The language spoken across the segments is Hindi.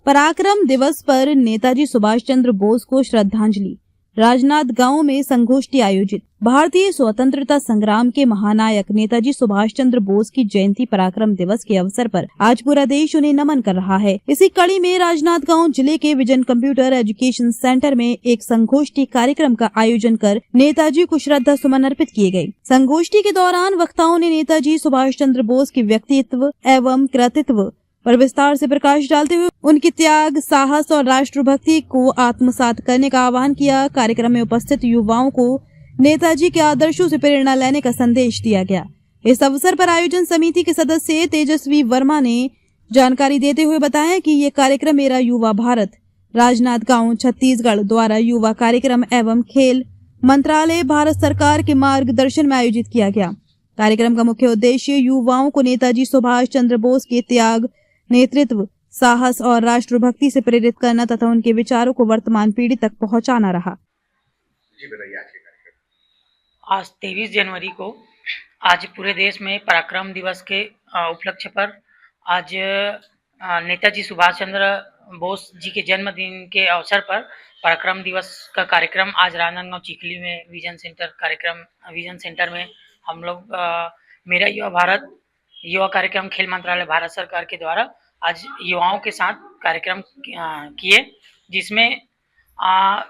पराक्रम दिवस पर नेताजी सुभाष चंद्र बोस को श्रद्धांजलि। राजनांदगांव में संगोष्ठी आयोजित। भारतीय स्वतंत्रता संग्राम के महानायक नेताजी सुभाष चंद्र बोस की जयंती पराक्रम दिवस के अवसर पर आज पूरा देश उन्हें नमन कर रहा है। इसी कड़ी में राजनांदगांव जिले के विजन कंप्यूटर एजुकेशन सेंटर में एक संगोष्ठी कार्यक्रम का आयोजन कर नेताजी को श्रद्धा सुमन अर्पित किए गए। संगोष्ठी के दौरान वक्ताओं ने नेताजी सुभाष चंद्र बोस के व्यक्तित्व एवं कृतित्व पर विस्तार से प्रकाश डालते हुए उनके त्याग, साहस और राष्ट्रभक्ति को आत्मसात करने का आह्वान किया। कार्यक्रम में उपस्थित युवाओं को नेताजी के आदर्शों से प्रेरणा लेने का संदेश दिया गया। इस अवसर पर आयोजन समिति के सदस्य तेजस्वी वर्मा ने जानकारी देते हुए बताया कि ये कार्यक्रम मेरा युवा भारत राजनांदगांव छत्तीसगढ़ द्वारा युवा कार्यक्रम एवं खेल मंत्रालय भारत सरकार के मार्गदर्शन में आयोजित किया गया। कार्यक्रम का मुख्य उद्देश्य युवाओं को नेताजी सुभाष चंद्र बोस के त्याग, नेतृत्व, साहस और राष्ट्रभक्ति से प्रेरित करना तथा उनके विचारों को वर्तमान पीढ़ी तक पहुंचाना रहा। आज 23 जनवरी को आज पूरे देश में पराक्रम दिवस के उपलक्ष्य पर आज नेताजी सुभाष चंद्र बोस जी के जन्मदिन के अवसर पर पराक्रम दिवस का कार्यक्रम आज राजनांदगांव चिखली में विजन सेंटर में हम लोग मेरा युवा भारत युवा कार्यक्रम खेल मंत्रालय भारत सरकार के द्वारा आज युवाओं के साथ कार्यक्रम किए, जिसमें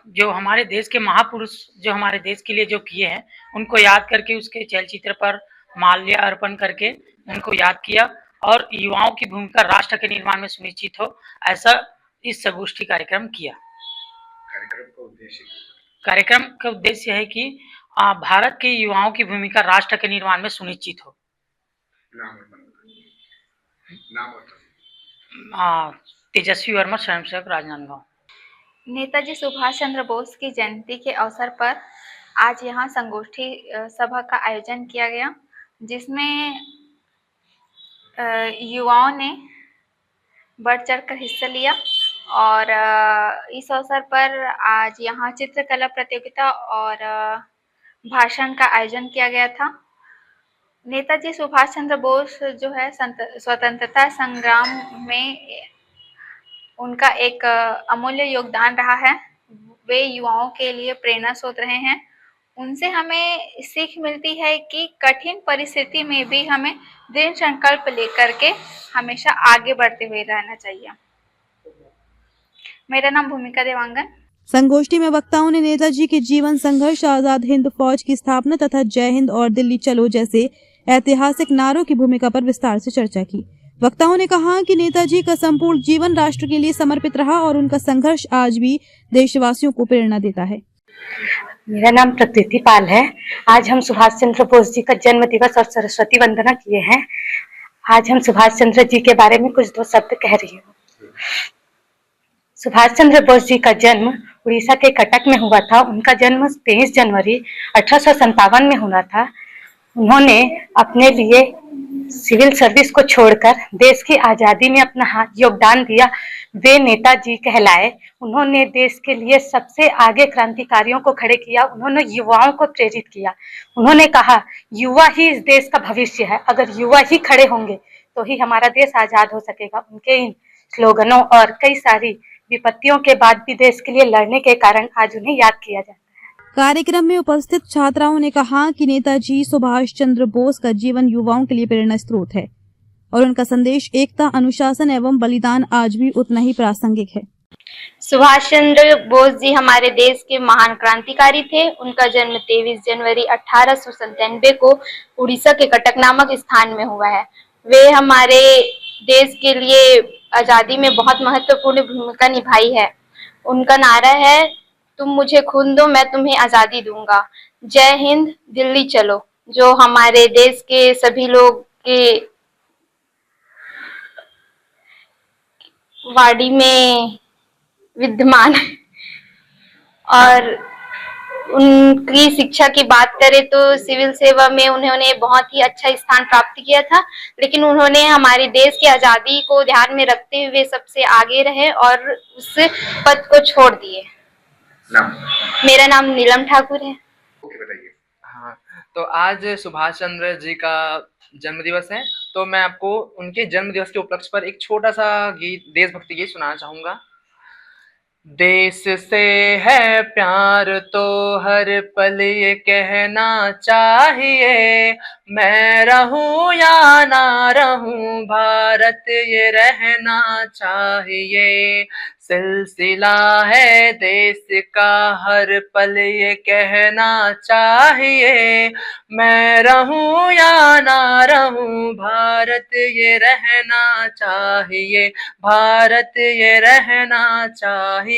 जो हमारे देश के महापुरुष जो हमारे देश के लिए जो किए हैं उनको याद करके उसके चलचित्र पर माल्य अर्पण करके उनको याद किया और युवाओं की भूमिका राष्ट्र के निर्माण में सुनिश्चित हो, ऐसा इस संगोष्ठी कार्यक्रम किया। कार्यक्रम का उद्देश्य है कि भारत के युवाओं की भूमिका राष्ट्र के निर्माण में सुनिश्चित हो। तेजस्वी वर्मा, स्वयंसेवक, राजनांदगांव। नेताजी सुभाष चंद्र बोस की जयंती के अवसर पर आज यहाँ संगोष्ठी सभा का आयोजन किया गया, जिसमें युवाओं ने बढ़ चढ़कर हिस्सा लिया और इस अवसर पर आज यहाँ चित्रकला प्रतियोगिता और भाषण का आयोजन किया गया था। नेताजी सुभाष चंद्र बोस जो है स्वतंत्रता संग्राम में उनका एक अमूल्य योगदान रहा है। वे युवाओं के लिए प्रेरणा स्रोत रहे हैं। उनसे हमें सीख मिलती है कि कठिन परिस्थिति में भी हमें दृढ़ संकल्प लेकर के हमेशा आगे बढ़ते हुए रहना चाहिए। मेरा नाम भूमिका देवांगन। संगोष्ठी में वक्ताओं ने नेताजी के जीवन संघर्ष, आजाद हिंद फौज की स्थापना तथा जय हिंद और दिल्ली चलो जैसे ऐतिहासिक नारों की भूमिका पर विस्तार से चर्चा की। वक्ताओं ने कहा कि नेताजी का संपूर्ण जीवन राष्ट्र के लिए समर्पित रहा और उनका संघर्ष आज भी देशवासियों को प्रेरणा देता है। मेरा नाम प्रकृति पाल है। आज हम सुभाष चंद्र बोस जी का जन्म दिवस और सरस्वती वंदना किए हैं। आज हम सुभाष चंद्र जी के बारे में कुछ दो शब्द कह रही हूँ। सुभाष चंद्र बोस जी का जन्म उड़ीसा के कटक में हुआ था। उनका जन्म 23 जनवरी 1857 में हुआ था। उन्होंने अपने लिए सिविल सर्विस को छोड़कर देश की आज़ादी में अपना योगदान दिया। वे नेताजी कहलाए। उन्होंने देश के लिए सबसे आगे क्रांतिकारियों को खड़े किया। उन्होंने युवाओं को प्रेरित किया। उन्होंने कहा युवा ही इस देश का भविष्य है। अगर युवा ही खड़े होंगे तो ही हमारा देश आज़ाद हो सकेगा। उनके इन स्लोगनों और कई सारी विपत्तियों के बाद भी देश के लिए लड़ने के कारण आज उन्हें याद किया जाता है। कार्यक्रम में उपस्थित छात्राओं ने कहा कि नेताजी सुभाष चंद्र बोस का जीवन युवाओं के लिए प्रेरणा स्रोत है और उनका संदेश एकता, अनुशासन एवं बलिदान आज भी उतना ही प्रासंगिक है। सुभाष चंद्र बोस जी हमारे देश के महान क्रांतिकारी थे। उनका जन्म 23 जनवरी 1897 को उड़ीसा के कटक नामक स्थान में हुआ है। वे हमारे देश के लिए आजादी में बहुत महत्वपूर्ण भूमिका निभाई है। उनका नारा है, तुम मुझे खून दो मैं तुम्हें आजादी दूंगा। जय हिंद, दिल्ली चलो, जो हमारे देश के सभी लोग के वाड़ी में विद्यमान है। और उनकी शिक्षा की बात करें तो सिविल सेवा में उन्होंने बहुत ही अच्छा स्थान प्राप्त किया था, लेकिन उन्होंने हमारे देश की आजादी को ध्यान में रखते हुए सबसे आगे रहे और उस पद को छोड़ दिए। मेरा नाम नीलम ठाकुर है। हाँ, तो आज सुभाष चंद्र जी का जन्म दिवस है, तो मैं आपको उनके जन्म दिवस के उपलक्ष्य पर एक छोटा सा गीत, देशभक्ति गीत सुनाना चाहूंगा। देश से है प्यार तो हर पल ये कहना चाहिए, मैं रहूं या ना रहूं भारत ये रहना चाहिए। सिलसिला है देश का हर पल ये कहना चाहिए, मैं रहूं या ना रहूं भारत ये रहना चाहिए, भारत ये रहना चाहिए।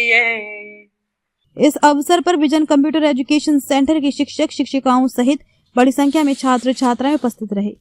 इस अवसर पर विजन कंप्यूटर एजुकेशन सेंटर के शिक्षक शिक्षिकाओं सहित बड़ी संख्या में छात्र छात्राएं उपस्थित रहे।